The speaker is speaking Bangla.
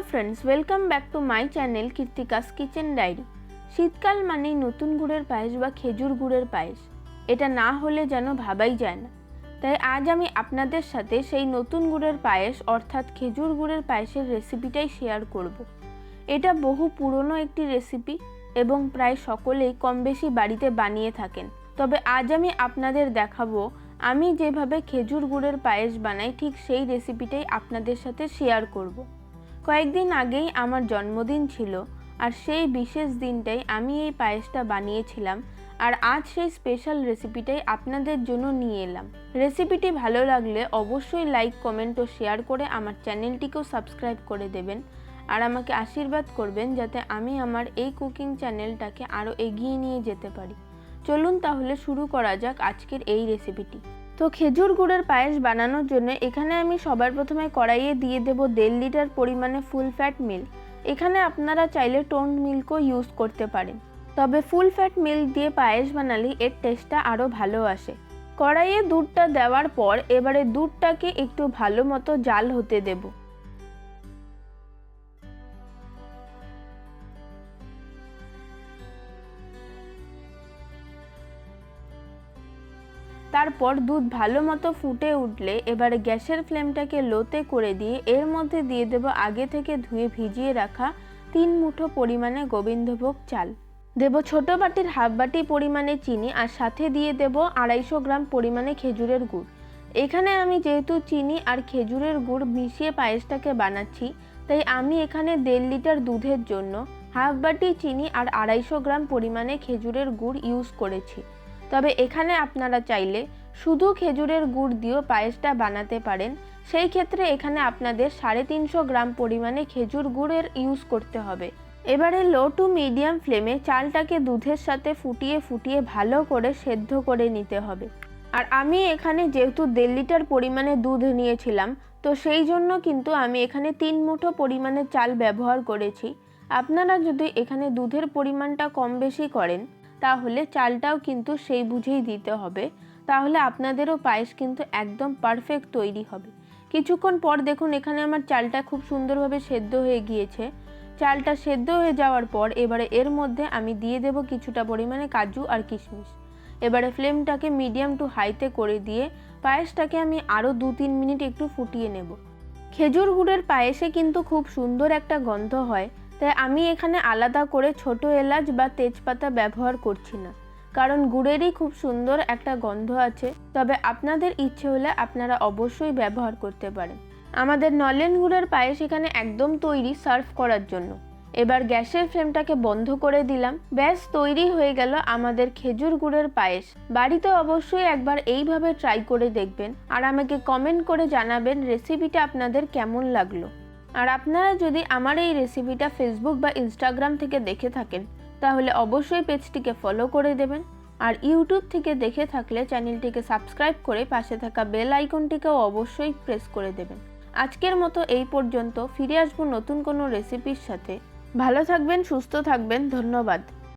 Friends, welcome back to my channel Kirtika's kitchen diary. শীতকাল মানেই নতুন গুড়ের পায়েস বা খেজুর গুড়ের পায়েস, এটা না হলে যেন ভাবাই যায় না। তাই আজ আমি আপনাদের সাথে সেই নতুন গুড়ের পায়েস অর্থাৎ খেজুর গুড়ের পায়েসের রেসিপিটাই শেয়ার করব। এটা বহু পুরনো একটি রেসিপি এবং প্রায় সকলেই কম বেশি বাড়িতে বানিয়ে থাকেন। তবে আজ আমি আপনাদের দেখাবো আমি যেভাবে খেজুর গুড়ের পায়েস বানাই ঠিক সেই রেসিপিটাই আপনাদের সাথে শেয়ার করব। কয়েকদিন আগেই আমার জন্মদিন ছিল আর সেই বিশেষ দিনটাই আমি এই পায়েসটা বানিয়েছিলাম আর আজ সেই স্পেশাল রেসিপিটাই আপনাদের জন্য নিয়ে এলাম। রেসিপিটি ভালো লাগলে অবশ্যই লাইক, কমেন্ট ও শেয়ার করে আমার চ্যানেলটিকেও সাবস্ক্রাইব করে দেবেন আর আমাকে আশীর্বাদ করবেন যাতে আমি আমার এই কুকিং চ্যানেলটাকে আরও এগিয়ে নিয়ে যেতে পারি। চলুন তাহলে শুরু করা যাক আজকের এই রেসিপিটি। তো খেজুর গুড়ের পায়েস বানানোর জন্য এখানে আমি সবার প্রথমে কড়াইয়ে দিয়ে দেব 1.5 লিটার পরিমাণে ফুল ফ্যাট মিল্ক। এখানে আপনারা চাইলে টোন্ড মিল্কও ইউজ করতে পারেন, তবে ফুল ফ্যাট মিল্ক দিয়ে পায়েস বানালে এর টেস্টটা আরও ভালো আসে। কড়াইয়ে দুধটা দেওয়ার পর এবারে দুধটাকে একটু ভালো মতো জাল হতে দেব। তারপর দুধ ভালো মতো ফুটে উঠলে এবারে গ্যাসের ফ্লেমটাকে লোতে করে দিয়ে এর মধ্যে দিয়ে দেব আগে থেকে ধুয়ে ভিজিয়ে রাখা 3 মুঠো পরিমাণে গোবিন্দভোগ চাল, দেব ছোট বাটির হাফ বাটি পরিমাণে চিনি আর সাথে দিয়ে দেব 250 গ্রাম পরিমাণে খেজুরের গুড়। এখানে আমি যেহেতু চিনি আর খেজুরের গুড় মিশিয়ে পায়েসটাকে বানাচ্ছি তাই আমি এখানে 1.5 লিটার দুধের জন্য হাফ বাটি চিনি আর 250 গ্রাম পরিমাণে খেজুরের গুড় ইউজ করেছি। তবে এখানে আপনারা চাইলে শুধু খেজুরের গুড় দিয়েও পায়েসটা বানাতে পারেন, সেই ক্ষেত্রে এখানে আপনাদের 350 গ্রাম পরিমাণে খেজুর গুড়ের ইউজ করতে হবে। এবারে লো টু মিডিয়াম ফ্লেমে চালটাকে দুধের সাথে ফুটিয়ে ফুটিয়ে ভালো করে সেদ্ধ করে নিতে হবে। আর আমি এখানে যেহেতু 1.5 লিটার পরিমাণে দুধ নিয়েছিলাম তো সেই জন্য কিন্তু আমি এখানে 3 মুঠো পরিমাণে চাল ব্যবহার করেছি। আপনারা যদি এখানে দুধের পরিমাণটা কম বেশি করেন তাহলে চালটাও কিন্তু সেই বুঝেই দিতে হবে, তাহলে আপনাদেরও পায়েস কিন্তু একদম পারফেক্ট তৈরি হবে। কিছুক্ষণ পর দেখুন এখানে আমার চালটা খুব সুন্দরভাবে সেদ্ধ হয়ে গিয়েছে। চালটা সেদ্ধ হয়ে যাওয়ার পর এবারে এর মধ্যে আমি দিয়ে দেব কিছুটা পরিমাণে কাজু আর কিশমিশ। এবারে ফ্লেমটাকে মিডিয়াম টু হাইতে করে দিয়ে পায়েসটাকে আমি আরও 2-3 মিনিট একটু ফুটিয়ে নেব। খেজুর গুড়ের পায়েসে কিন্তু খুব সুন্দর একটা গন্ধ হয়, তাই আমি এখানে আলাদা করে ছোট এলাচ বা তেজপাতা ব্যবহার করছি না, কারণ গুড়েরই খুব সুন্দর একটা গন্ধ আছে। তবে আপনাদের ইচ্ছে হলে আপনারা অবশ্যই ব্যবহার করতে পারেন। আমাদের নলেন গুড়ের পায়েস এখানে একদম তৈরি সার্ভ করার জন্য। এবার গ্যাসের ফ্লেমটাকে বন্ধ করে দিলাম। ব্যাস তৈরি হয়ে গেল আমাদের খেজুর গুড়ের পায়েস। বাড়িতে অবশ্যই একবার এইভাবে ট্রাই করে দেখবেন আর আমাকে কমেন্ট করে জানাবেন রেসিপিটা আপনাদের কেমন লাগলো। আর আপনারা যদি আমার এই রেসিপিটা ফেসবুক বা ইনস্টাগ্রাম থেকে দেখে থাকেন তাহলে অবশ্যই পেজটিকে ফলো করে দেবেন আর ইউটিউব থেকে দেখে থাকলে চ্যানেলটিকে সাবস্ক্রাইব করে পাশে থাকা বেল আইকনটিকেও অবশ্যই প্রেস করে দেবেন। আজকের মতো এই পর্যন্ত, ফিরে আসবো নতুন কোনো রেসিপির সাথে। ভালো থাকবেন, সুস্থ থাকবেন, ধন্যবাদ।